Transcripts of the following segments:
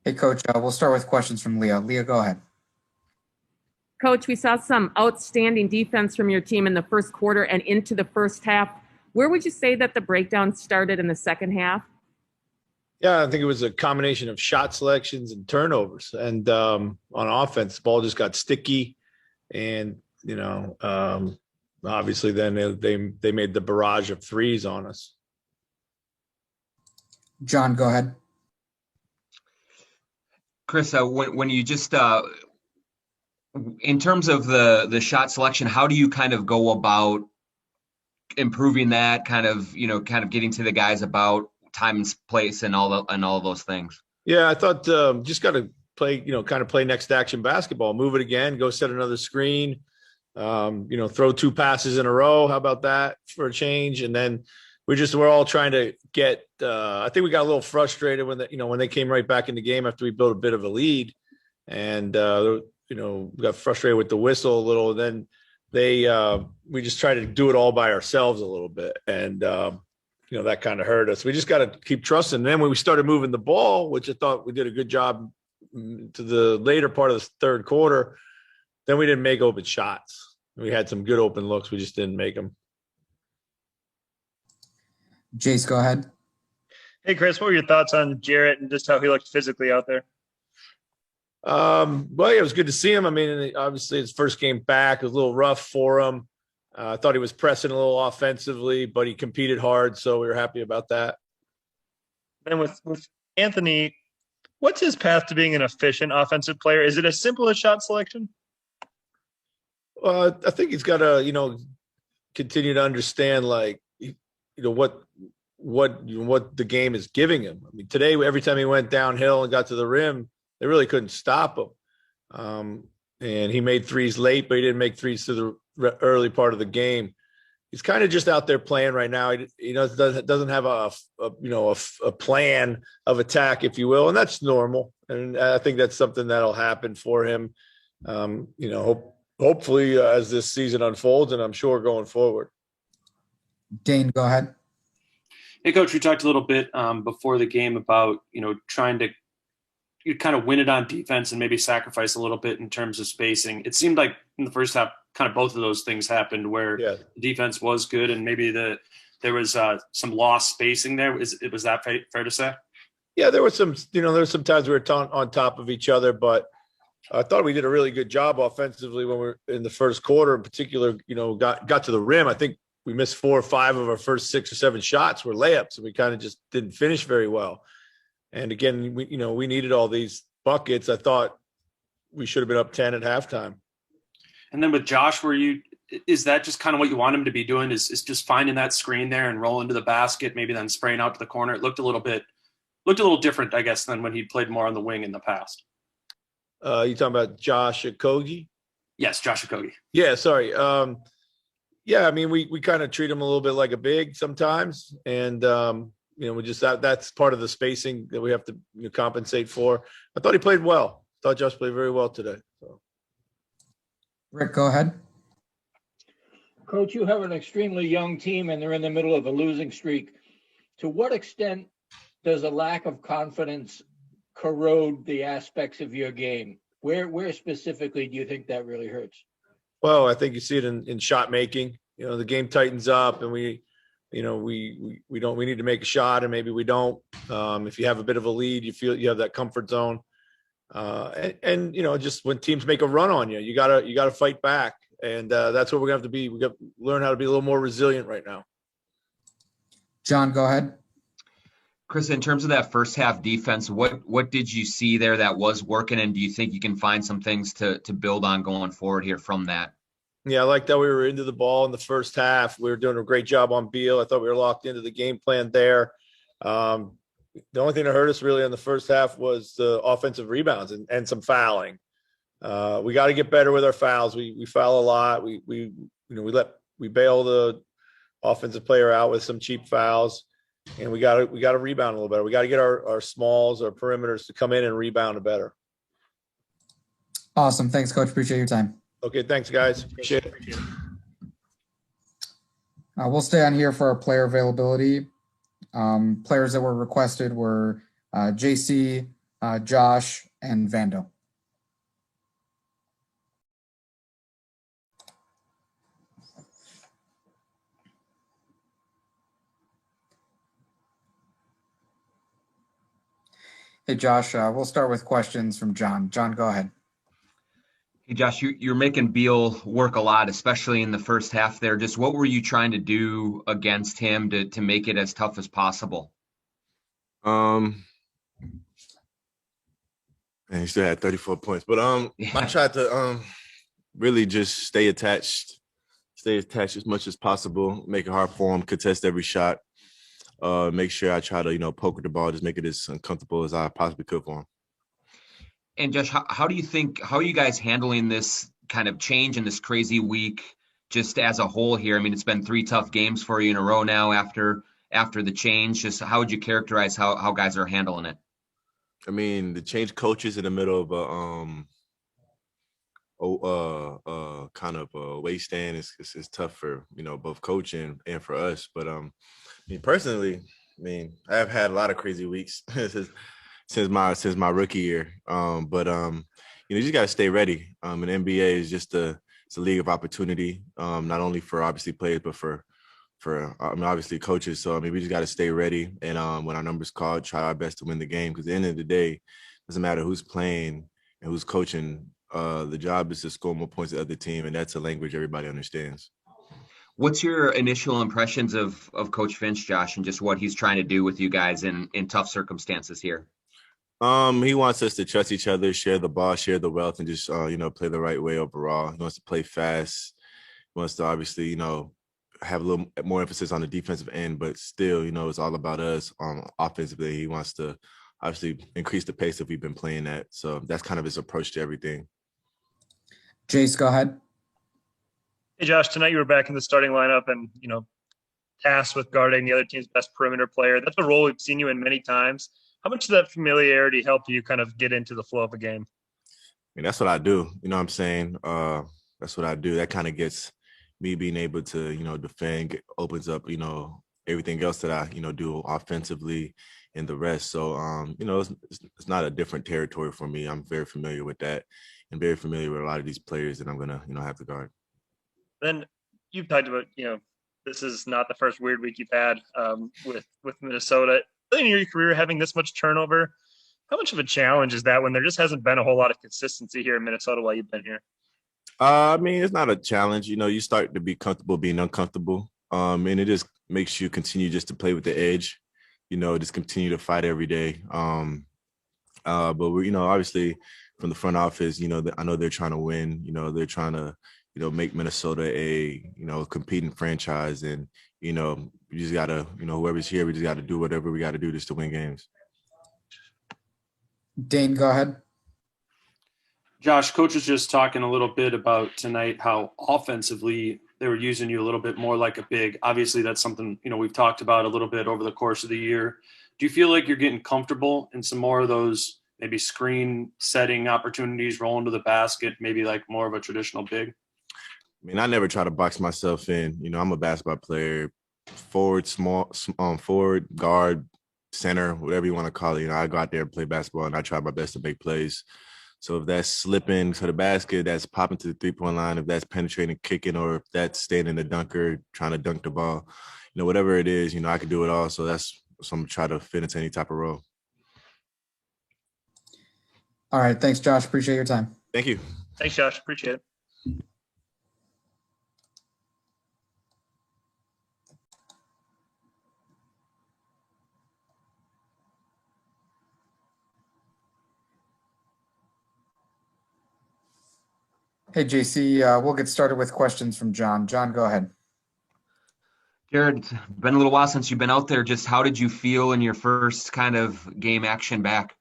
Hey, Coach, we'll start with questions from Leah. Leah, go ahead. Coach, we saw some outstanding defense from your team in the first quarter and into the first half. Where would you say that the breakdown started in the second half? Yeah, I think it was a combination of shot selections and turnovers. And on offense, the ball just got sticky. And, obviously then they made the barrage of threes on us. John, go ahead. Chris, when you just in terms of the shot selection, how do you kind of go about improving that? Kind of getting to the guys about time and place and all those things. Yeah, I thought just got to play, kind of play next action basketball. Move it again. Go set another screen. Throw two passes in a row. How about that for a change? And then we're all trying to get. I think we got a little frustrated when they came right back in the game after we built a bit of a lead, and we got frustrated with the whistle a little. And then we just tried to do it all by ourselves a little bit, and that kind of hurt us. We just got to keep trusting. And then when we started moving the ball, which I thought we did a good job to the later part of the third quarter, then we didn't make open shots. We had some good open looks. We just didn't make them. Jace, go ahead. Hey, Chris, what were your thoughts on Jarrett and just how he looked physically out there? Well, yeah, it was good to see him. I mean, obviously his first game back was a little rough for him. I thought he was pressing a little offensively, but he competed hard, so we were happy about that. Then with Anthony, what's his path to being an efficient offensive player? Is it as simple as shot selection? I think he's got to, continue to understand, what the game is giving him. I mean, today, every time he went downhill and got to the rim, they really couldn't stop him. And he made threes late, but he didn't make threes to the early part of the game. He's kind of just out there playing right now. He doesn't have a plan of attack, if you will, and that's normal. And I think that's something that'll happen for him. Hopefully as this season unfolds, and I'm sure going forward. Dane, go ahead. Hey, Coach, we talked a little bit before the game about, trying to kind of win it on defense and maybe sacrifice a little bit in terms of spacing. It seemed like in the first half, kind of both of those things happened where the defense was good and maybe there was some lost spacing there. Was that fair to say? Yeah, there were some times we were on top of each other, but I thought we did a really good job offensively when we were in the first quarter in particular, got to the rim. I think we missed 4 or 5 of our first 6 or 7 shots were layups, and we kind of just didn't finish very well. And again, we needed all these buckets. I thought we should have been up 10 at halftime. And then with Josh, is that just kind of what you want him to be doing? Is just finding that screen there and rolling to the basket, maybe then spraying out to the corner? It looked a little different, I guess, than when he played more on the wing in the past. You talking about Josh Okogie? Yes, Josh Okogie. Yeah, sorry. Yeah, I mean, we kind of treat him a little bit like a big sometimes, and we just that's part of the spacing that we have to compensate for. I thought he played well. I thought Josh played very well today. So. Rick, go ahead. Coach, you have an extremely young team and they're in the middle of a losing streak. To what extent does a lack of confidence corrode the aspects of your game? Where specifically do you think that really hurts? Well, I think you see it in shot making. The game tightens up and we need to make a shot and maybe we don't. If you have a bit of a lead, you feel you have that comfort zone. And just when teams make a run on you, you gotta fight back. And that's what we're gonna have to be. We got to learn how to be a little more resilient right now. John, go ahead. Chris, in terms of that first half defense, what did you see there that was working, and do you think you can find some things to build on going forward here from that? Yeah, I like that we were into the ball in the first half. We were doing a great job on Beal. I thought we were locked into the game plan there. The only thing that hurt us really in the first half was the offensive rebounds and some fouling. We got to get better with our fouls. We foul a lot. We bail the offensive player out with some cheap fouls, and we got to rebound a little better. We got to get our smalls, our perimeters to come in and rebound better. Awesome. Thanks, Coach. Appreciate your time. Okay, thanks, guys. Appreciate it. We'll stay on here for our player availability. Players that were requested were JC, Josh, and Vando. Hey, Josh, we'll start with questions from John. John, go ahead. Hey, Josh, you're making Beal work a lot, especially in the first half there. Just what were you trying to do against him to make it as tough as possible? And he still had 34 points. But I tried to really just stay attached as much as possible, make it hard for him, contest every shot, make sure I try to, poke with the ball, just make it as uncomfortable as I possibly could for him. And Josh, how are you guys handling this kind of change in this crazy week just as a whole here? I mean, it's been 3 tough games for you in a row now after the change. Just how would you characterize how guys are handling it? I mean, the change coaches in the middle of a kind of a wasteland is tough for, both coaching and for us. But me personally, I've had a lot of crazy weeks since my rookie year. You just got to stay ready. And NBA is just it's a league of opportunity, not only for obviously players, but for obviously coaches. So, we just got to stay ready. And when our number's called, try our best to win the game. Because at the end of the day, it doesn't matter who's playing and who's coaching. The job is to score more points than the other team. And that's a language everybody understands. What's your initial impressions of Coach Finch, Josh, and just what he's trying to do with you guys in tough circumstances here? He wants us to trust each other, share the ball, share the wealth, and just, play the right way overall. He wants to play fast. He wants to obviously, have a little more emphasis on the defensive end, but still, it's all about us offensively. He wants to obviously increase the pace that we've been playing at. So that's kind of his approach to everything. Jace, go ahead. Hey, Josh, tonight you were back in the starting lineup and, tasked with guarding the other team's best perimeter player. That's a role we've seen you in many times. How much does that familiarity help you kind of get into the flow of a game? That's what I do. You know what I'm saying? That's what I do. That kind of gets me being able to, defend, opens up, everything else that I, do offensively and the rest. So, it's not a different territory for me. I'm very familiar with that and very familiar with a lot of these players that I'm going to, have to guard. Then you've talked about, this is not the first weird week you've had with Minnesota. In your career, having this much turnover, how much of a challenge is that when there just hasn't been a whole lot of consistency here in Minnesota while you've been here? It's not a challenge. You start to be comfortable being uncomfortable. And it just makes you continue just to play with the edge, just continue to fight every day. But we're, obviously from the front office, I know they're trying to win, they're trying to, make Minnesota a, competing franchise. And, we just got to, whoever's here, we just got to do whatever we got to do just to win games. Dane, go ahead. Josh, coach was just talking a little bit about tonight how offensively they were using you a little bit more like a big. Obviously, that's something, we've talked about a little bit over the course of the year. Do you feel like you're getting comfortable in some more of those maybe screen setting opportunities, rolling to the basket, maybe like more of a traditional big? I never try to box myself in. I'm a basketball player, forward, forward, guard, center, whatever you want to call it. I go out there and play basketball, and I try my best to make plays. So if that's slipping to the basket, that's popping to the three-point line, if that's penetrating, kicking, or if that's staying in the dunker, trying to dunk the ball, whatever it is, I can do it all. So that's so I'm trying to fit into any type of role. All right. Thanks, Josh. Appreciate your time. Thank you. Thanks, Josh. Appreciate it. Hey, JC, we'll get started with questions from John. John, go ahead. Jarred, it's been a little while since you've been out there. Just how did you feel in your first kind of game action back?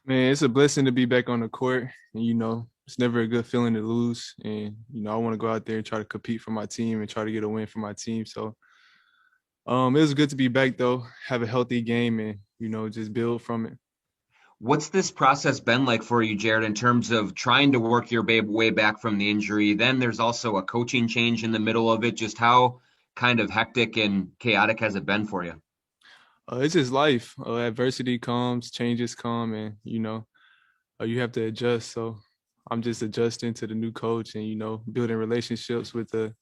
Man, it's a blessing to be back on the court. And, it's never a good feeling to lose. And, I want to go out there and try to compete for my team and try to get a win for my team. So it was good to be back, though, have a healthy game and, just build from it. What's this process been like for you, Jarred, in terms of trying to work your way back from the injury? Then there's also a coaching change in the middle of it. Just how kind of hectic and chaotic has it been for you? It's just life. Adversity comes, changes come, and you have to adjust. So I'm just adjusting to the new coach, and building relationships with the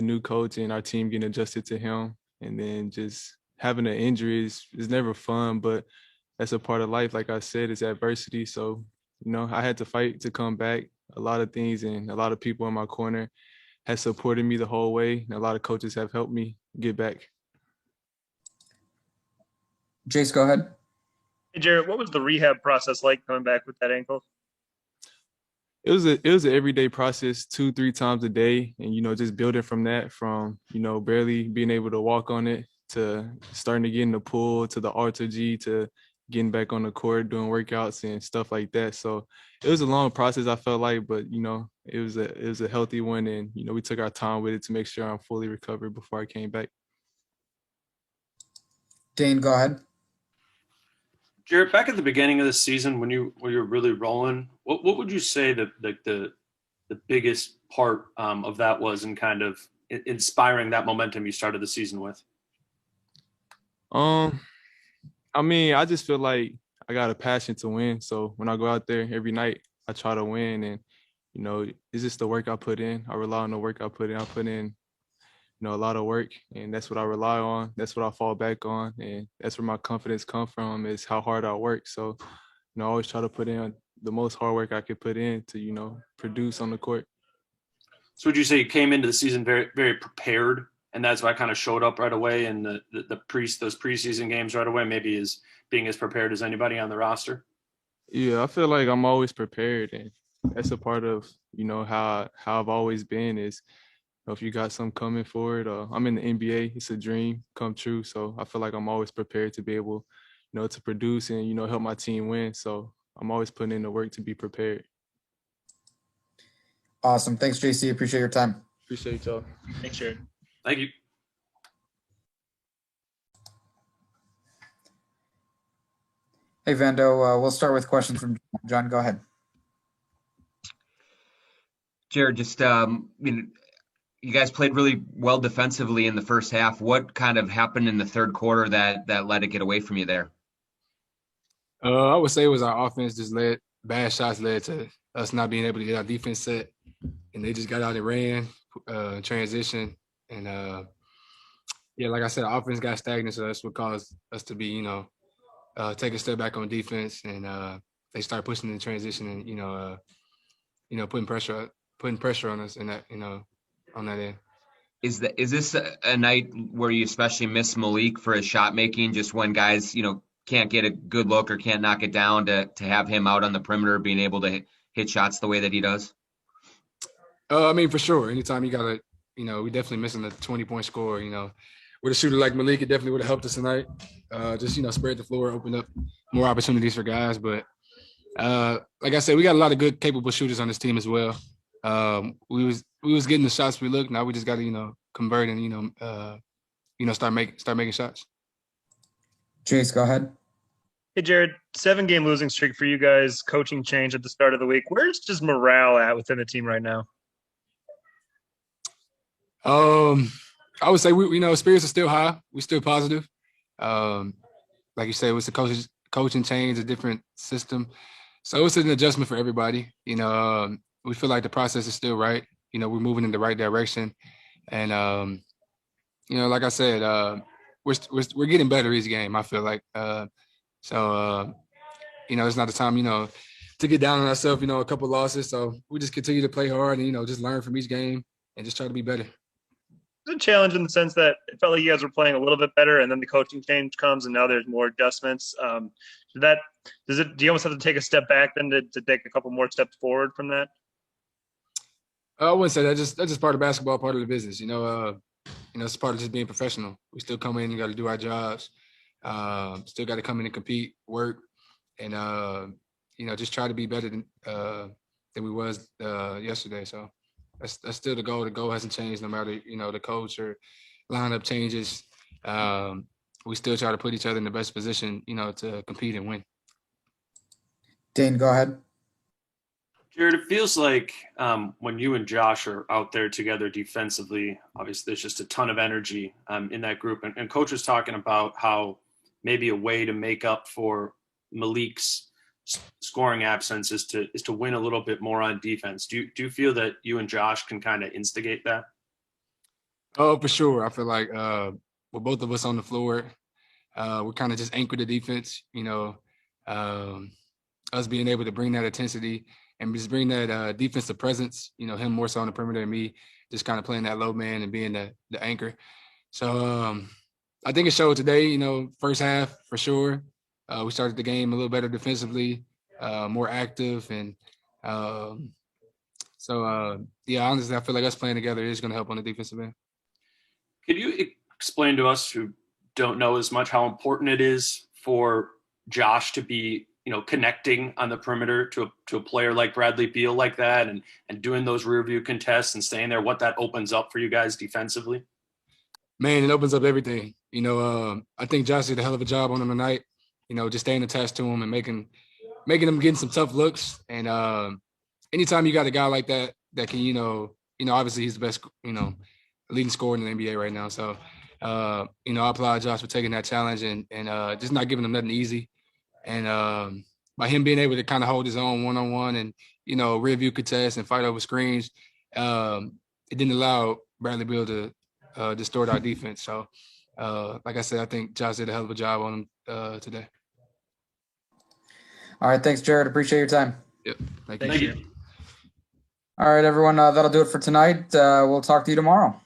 new coach, and our team getting adjusted to him. And then just having an injury is never fun, but that's a part of life. Like I said, it's adversity. So I had to fight to come back. A lot of things and a lot of people in my corner has supported me the whole way, and a lot of coaches have helped me get back. Jace, go ahead. Hey, Jarrett, what was the rehab process like coming back with that ankle? It was an everyday process, 2-3 times a day, and just building from that, from barely being able to walk on it to starting to get in the pool to the R2G to getting back on the court doing workouts and stuff like that. So it was a long process, I felt like, but it was a healthy one, and we took our time with it to make sure I'm fully recovered before I came back. Dane, go ahead. Jarrett, back at the beginning of the season when you were really rolling, what would you say the biggest part of that was in kind of inspiring that momentum you started the season with? I mean, I just feel like I got a passion to win. So when I go out there every night, I try to win, and it's just the work I put in. I rely on the work I put in. I put in a lot of work, and that's what I rely on. That's what I fall back on, and that's where my confidence comes from, is how hard I work. So, I always try to put in the most hard work I could put in to, produce on the court. So would you say you came into the season very, very prepared, and that's why I kind of showed up right away in those preseason games right away, maybe as being as prepared as anybody on the roster? Yeah, I feel like I'm always prepared, and that's a part of, how I've always been is, if you got something coming for it, I'm in the NBA, it's a dream come true. So I feel like I'm always prepared to be able, to produce and, help my team win. So I'm always putting in the work to be prepared. Awesome. Thanks, JC. Appreciate your time. Appreciate y'all. Thanks, Jarrett. Thank you. Hey, Vando, we'll start with questions from John. Go ahead. Jared, just you guys played really well defensively in the first half. What kind of happened in the third quarter that let it get away from you there? I would say it was our offense just bad shots led to us not being able to get our defense set, and they just got out and ran transition, and like I said, our offense got stagnant, so that's what caused us to be take a step back on defense, and they start pushing the transition and putting pressure on us, and that on that end. Is this a night where you especially miss Malik for his shot making, just when guys can't get a good look or can't knock it down, to have him out on the perimeter being able to hit shots the way that he does? I mean, for sure. Anytime you got to, we definitely missing the 20-point score. With a shooter like Malik, it definitely would have helped us tonight. Just spread the floor, open up more opportunities for guys. But like I said, we got a lot of good, capable shooters on this team as well. We was getting the shots we looked. Now we just got to convert and start making shots. Chase, go ahead. Hey, Jared, 7-game losing streak for you guys, coaching change at the start of the week. Where's just morale at within the team right now? I would say spirits are still high. We're still positive. Like you said, it was the coaching change, a different system. So it's an adjustment for everybody. We feel like the process is still right. We're moving in the right direction. And, like I said, we're getting better each game, I feel like. It's not the time, to get down on ourselves, a couple losses. So we just continue to play hard and, just learn from each game and just try to be better. It's a challenge in the sense that it felt like you guys were playing a little bit better, and then the coaching change comes, and now there's more adjustments. Do you almost have to take a step back then to take a couple more steps forward from that? I wouldn't say that. That's just part of basketball, part of the business. It's part of just being professional. We still come in, you got to do our jobs. Still got to come in and compete, work, and just try to be better than we was yesterday. So that's still the goal. The goal hasn't changed, no matter the coach or lineup changes. We still try to put each other in the best position, to compete and win. Dane, go ahead. Jared, it feels like when you and Josh are out there together defensively, obviously there's just a ton of energy in that group. And Coach was talking about how maybe a way to make up for Malik's scoring absence is to win a little bit more on defense. Do you feel that you and Josh can kind of instigate that? Oh, for sure. I feel like with both of us on the floor, we're kind of just anchored the defense. Us being able to bring that intensity and just bring that defensive presence. Him more so on the perimeter than me, just kind of playing that low man and being the anchor. So I think it showed today. First half for sure. We started the game a little better defensively, more active, and honestly, I feel like us playing together is going to help on the defensive end. Could you explain to us who don't know as much how important it is for Josh to be, connecting on the perimeter to a player like Bradley Beal like that, and doing those rear view contests and staying there, what that opens up for you guys defensively? Man, it opens up everything. I think Josh did a hell of a job on him tonight. Just staying attached to him and making him getting some tough looks. And anytime you got a guy like that can, obviously he's the best, leading scorer in the NBA right now. So, I applaud Josh for taking that challenge and just not giving him nothing easy. And by him being able to kind of hold his own one-on-one and, rear view contest and fight over screens, it didn't allow Bradley Beal to distort our defense. So, like I said, I think Josh did a hell of a job on him today. All right. Thanks, Jarrett. Appreciate your time. Yep. Thank you. All right, everyone. That'll do it for tonight. We'll talk to you tomorrow.